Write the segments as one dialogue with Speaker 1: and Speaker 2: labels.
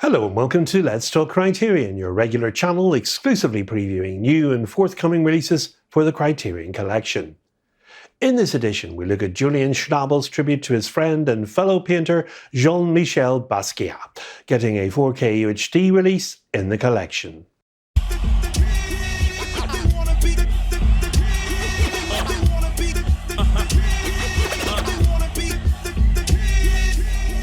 Speaker 1: Hello and welcome to Let's Talk Criterion, your regular channel exclusively previewing new and forthcoming releases for the Criterion collection. In this edition, we look at Julian Schnabel's tribute to his friend and fellow painter Jean Michael Basquiat, getting a 4K UHD release in the collection.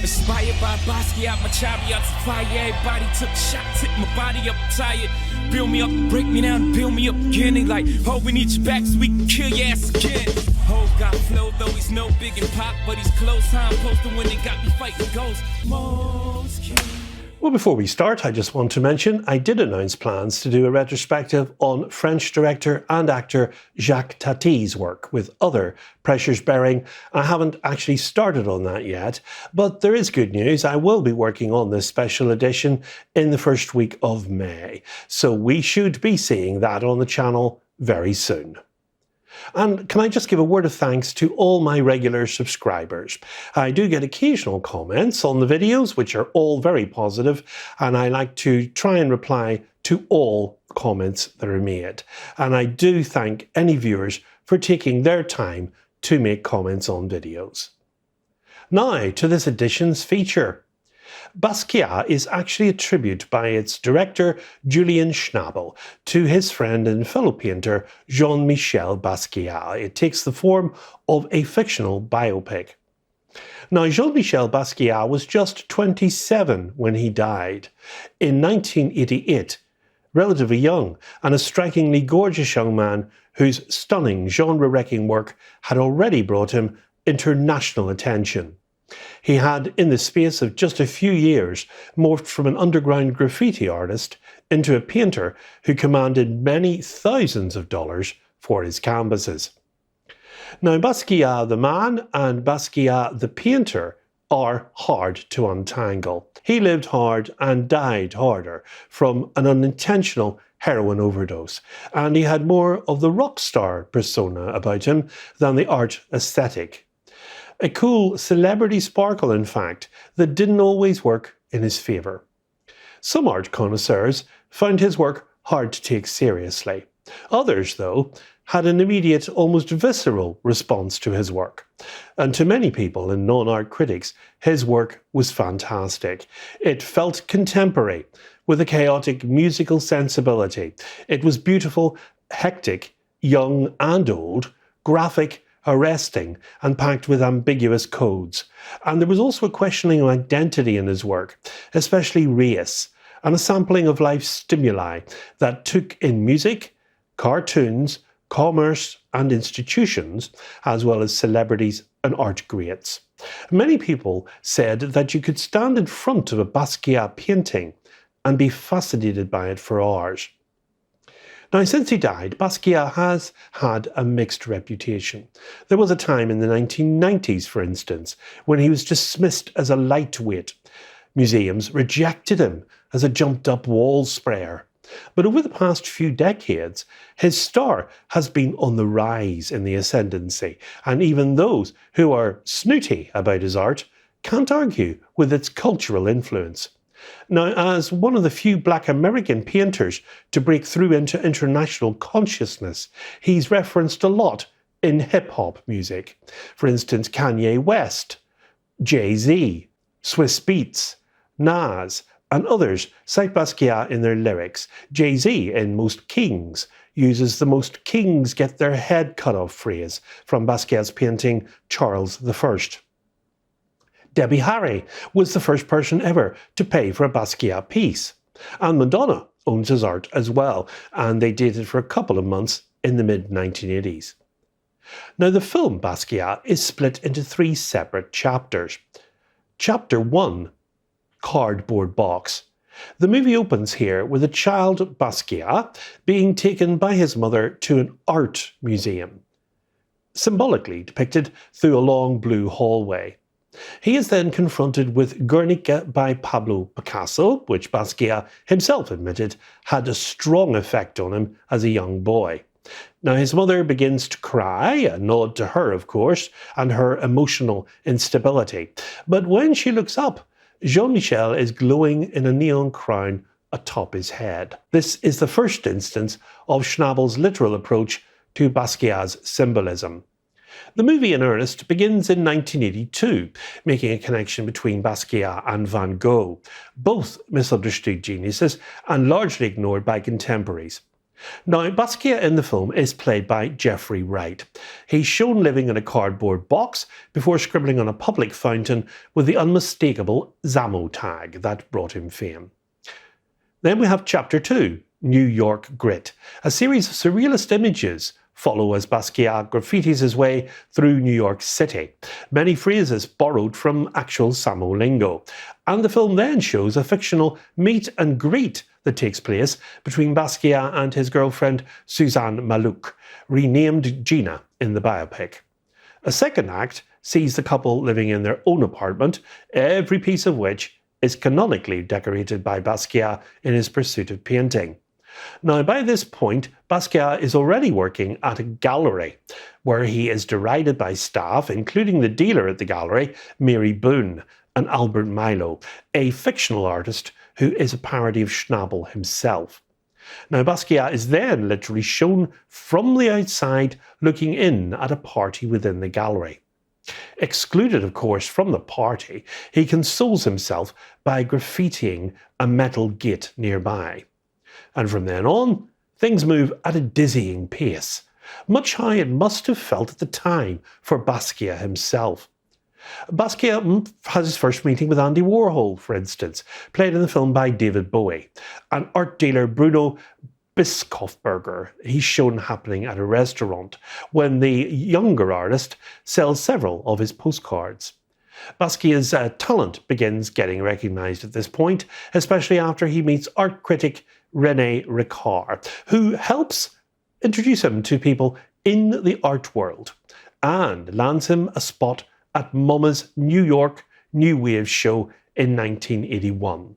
Speaker 2: Inspired by Basquiat, my chariots fire. Everybody took a shot, tip my body up tired. Build me up, break me down, build me up again. They like, oh, we need you back so we can kill your ass again. Ho got flow, though he's no big and pop, but he's close. Time posting when they got me fighting ghosts.
Speaker 1: Well, before we start, I just want to mention I did announce plans to do a retrospective on French director and actor Jacques Tati's work with other pressures bearing. I haven't actually started on that yet, but there is good news. I will be working on this special edition in the first week of May, so we should be seeing that on the channel very soon. And can I just give a word of thanks to all my regular subscribers. I do get occasional comments on the videos, which are all very positive, and I like to try and reply to all comments that are made. And I do thank any viewers for taking their time to make comments on videos. Now to this edition's feature. Basquiat is actually a tribute by its director Julian Schnabel to his friend and fellow painter Jean Michael Basquiat. It takes the form of a fictional biopic. Now, Jean Michael Basquiat was just 27 when he died in 1988, relatively young and a strikingly gorgeous young man whose stunning genre-wrecking work had already brought him international attention. He had, in the space of just a few years, morphed from an underground graffiti artist into a painter who commanded many thousands of dollars for his canvases. Now, Basquiat the man and Basquiat the painter are hard to untangle. He lived hard and died harder from an unintentional heroin overdose, and he had more of the rock star persona about him than the art aesthetic. A cool celebrity sparkle, in fact, that didn't always work in his favour. Some art connoisseurs found his work hard to take seriously. Others, though, had an immediate, almost visceral response to his work. And to many people and non-art critics, his work was fantastic. It felt contemporary, with a chaotic musical sensibility. It was beautiful, hectic, young and old, graphic, arresting and packed with ambiguous codes. And there was also a questioning of identity in his work, especially race, and a sampling of life's stimuli that took in music, cartoons, commerce and institutions, as well as celebrities and art greats. Many people said that you could stand in front of a Basquiat painting and be fascinated by it for hours. Now, since he died, Basquiat has had a mixed reputation. There was a time in the 1990s, for instance, when he was dismissed as a lightweight. Museums rejected him as a jumped-up wall sprayer. But over the past few decades, his star has been on the rise in the ascendancy, and even those who are snooty about his art can't argue with its cultural influence. Now, as one of the few black American painters to break through into international consciousness, he's referenced a lot in hip-hop music. For instance, Kanye West, Jay-Z, Swiss Beats, Nas, and others cite Basquiat in their lyrics. Jay-Z, in Most Kings, uses the "most kings get their head cut off" phrase from Basquiat's painting Charles I. Debbie Harry was the first person ever to pay for a Basquiat piece. And Madonna owns his art as well, and they dated for a couple of months in the mid-1980s. Now, the film Basquiat is split into 3 separate chapters. Chapter 1, Cardboard Box. The movie opens here with a child Basquiat being taken by his mother to an art museum, symbolically depicted through a long blue hallway. He is then confronted with Guernica by Pablo Picasso, which Basquiat himself admitted had a strong effect on him as a young boy. Now, his mother begins to cry, a nod to her, of course, and her emotional instability. But when she looks up, Jean Michel is glowing in a neon crown atop his head. This is the first instance of Schnabel's literal approach to Basquiat's symbolism. The movie in earnest begins in 1982, making a connection between Basquiat and Van Gogh, both misunderstood geniuses and largely ignored by contemporaries. Now, Basquiat in the film is played by Jeffrey Wright. He's shown living in a cardboard box before scribbling on a public fountain with the unmistakable Zamo tag that brought him fame. Then we have Chapter 2, New York Grit, a series of surrealist images follow as Basquiat graffitis his way through New York City, many phrases borrowed from actual Samo lingo. And the film then shows a fictional meet and greet that takes place between Basquiat and his girlfriend Suzanne Malouk, renamed Gina in the biopic. A second act sees the couple living in their own apartment, every piece of which is canonically decorated by Basquiat in his pursuit of painting. Now, by this point, Basquiat is already working at a gallery, where he is derided by staff, including the dealer at the gallery, Mary Boone, and Albert Milo, a fictional artist who is a parody of Schnabel himself. Now, Basquiat is then literally shown from the outside looking in at a party within the gallery. Excluded, of course, from the party, he consoles himself by graffitiing a metal gate nearby. And from then on, things move at a dizzying pace, much how it must have felt at the time for Basquiat himself. Basquiat has his first meeting with Andy Warhol, for instance, played in the film by David Bowie, and art dealer Bruno Bischofberger. He's shown happening at a restaurant when the younger artist sells several of his postcards. Basquiat's talent begins getting recognised at this point, especially after he meets art critic René Ricard, who helps introduce him to people in the art world and lands him a spot at MoMA's New York New Wave show in 1981.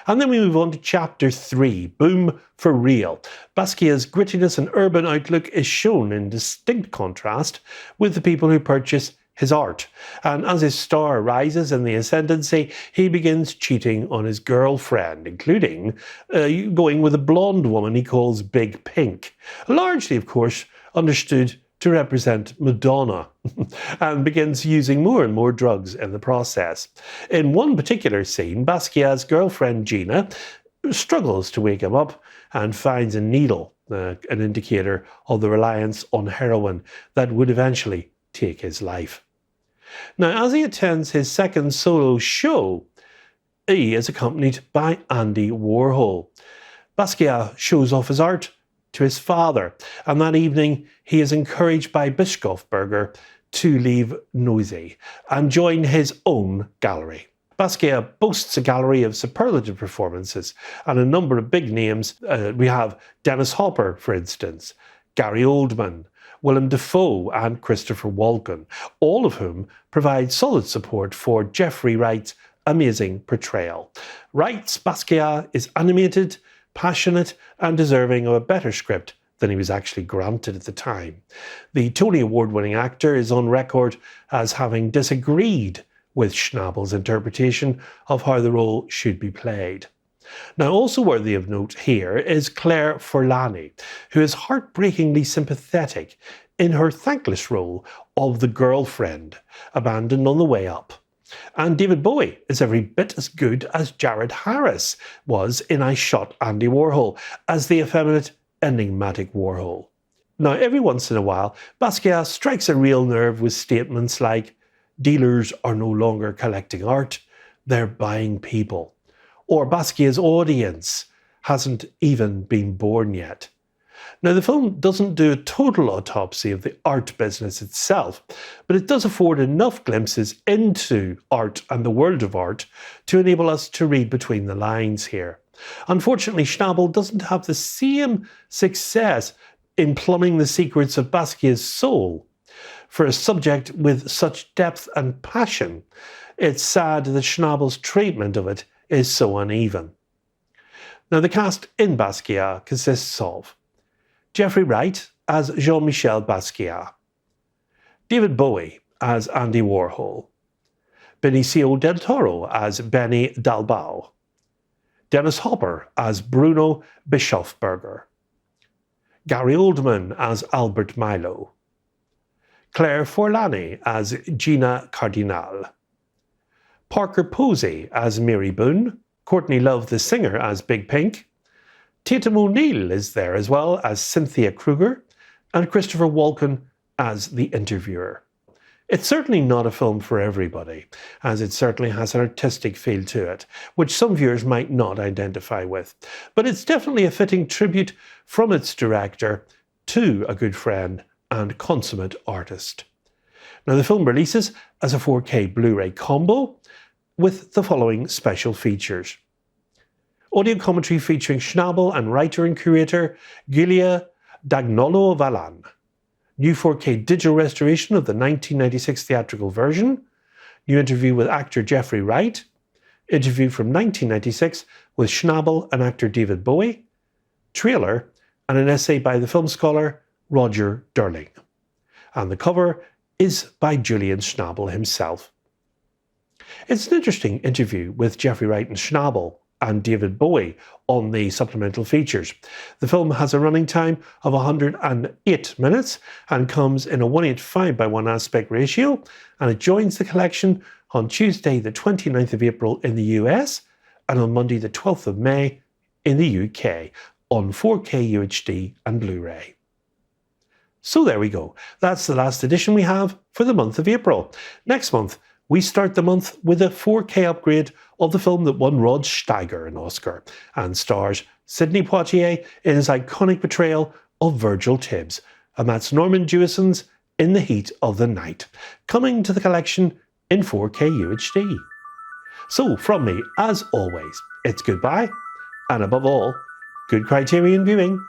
Speaker 1: And then we move on to Chapter 3, Boom for Real. Basquiat's grittiness and urban outlook is shown in distinct contrast with the people who purchase his art. And as his star rises in the ascendancy, he begins cheating on his girlfriend, including going with a blonde woman he calls Big Pink, largely, of course, understood to represent Madonna, and begins using more and more drugs in the process. In one particular scene, Basquiat's girlfriend Gina struggles to wake him up and finds a needle, an indicator of the reliance on heroin that would eventually take his life. Now, as he attends his second solo show, he is accompanied by Andy Warhol. Basquiat shows off his art to his father, and that evening he is encouraged by Bischofberger to leave Noisy and join his own gallery. Basquiat boasts a gallery of superlative performances and a number of big names. We have Dennis Hopper, for instance, Gary Oldman, Willem Dafoe and Christopher Walken, all of whom provide solid support for Jeffrey Wright's amazing portrayal. Wright's Basquiat is animated, passionate and deserving of a better script than he was actually granted at the time. The Tony Award-winning actor is on record as having disagreed with Schnabel's interpretation of how the role should be played. Now, also worthy of note here is Claire Forlani, who is heartbreakingly sympathetic in her thankless role of the girlfriend abandoned on the way up. And David Bowie is every bit as good as Jared Harris was in I Shot Andy Warhol as the effeminate, enigmatic Warhol. Now, every once in a while, Basquiat strikes a real nerve with statements like, "Dealers are no longer collecting art, they're buying people." Or Basquiat's audience hasn't even been born yet. Now, the film doesn't do a total autopsy of the art business itself, but it does afford enough glimpses into art and the world of art to enable us to read between the lines here. Unfortunately, Schnabel doesn't have the same success in plumbing the secrets of Basquiat's soul. For a subject with such depth and passion, it's sad that Schnabel's treatment of it is so uneven. Now, the cast in Basquiat consists of Jeffrey Wright as Jean Michael Basquiat, David Bowie as Andy Warhol, Benicio del Toro as Benny Dalbao, Dennis Hopper as Bruno Bischofberger, Gary Oldman as Albert Milo, Claire Forlani as Gina Cardinal, Parker Posey as Mary Boone, Courtney Love the singer as Big Pink, Tatum O'Neill is there as well as Cynthia Kruger, and Christopher Walken as the interviewer. It's certainly not a film for everybody, as it certainly has an artistic feel to it, which some viewers might not identify with. But it's definitely a fitting tribute from its director to a good friend and consummate artist. Now, the film releases as a 4K Blu-ray combo with the following special features. Audio commentary featuring Schnabel and writer and curator Giulia Dagnolo Vallan. New 4K digital restoration of the 1996 theatrical version. New interview with actor Jeffrey Wright. Interview from 1996 with Schnabel and actor David Bowie. Trailer and an essay by the film scholar Roger Durling. And the cover is by Julian Schnabel himself. It's an interesting interview with Jeffrey Wright and Schnabel and David Bowie on the supplemental features. The film has a running time of 108 minutes and comes in a 1:8:5:1 aspect ratio, and it joins the collection on Tuesday the 29th of April in the US and on Monday the 12th of May in the UK on 4K UHD and Blu-ray. So there we go. That's the last edition we have for the month of April. Next month, we start the month with a 4K upgrade of the film that won Rod Steiger an Oscar and stars Sidney Poitier in his iconic portrayal of Virgil Tibbs, amidst Norman Jewison's In the Heat of the Night, coming to the collection in 4K UHD. So from me, as always, it's goodbye, and above all, good Criterion viewing.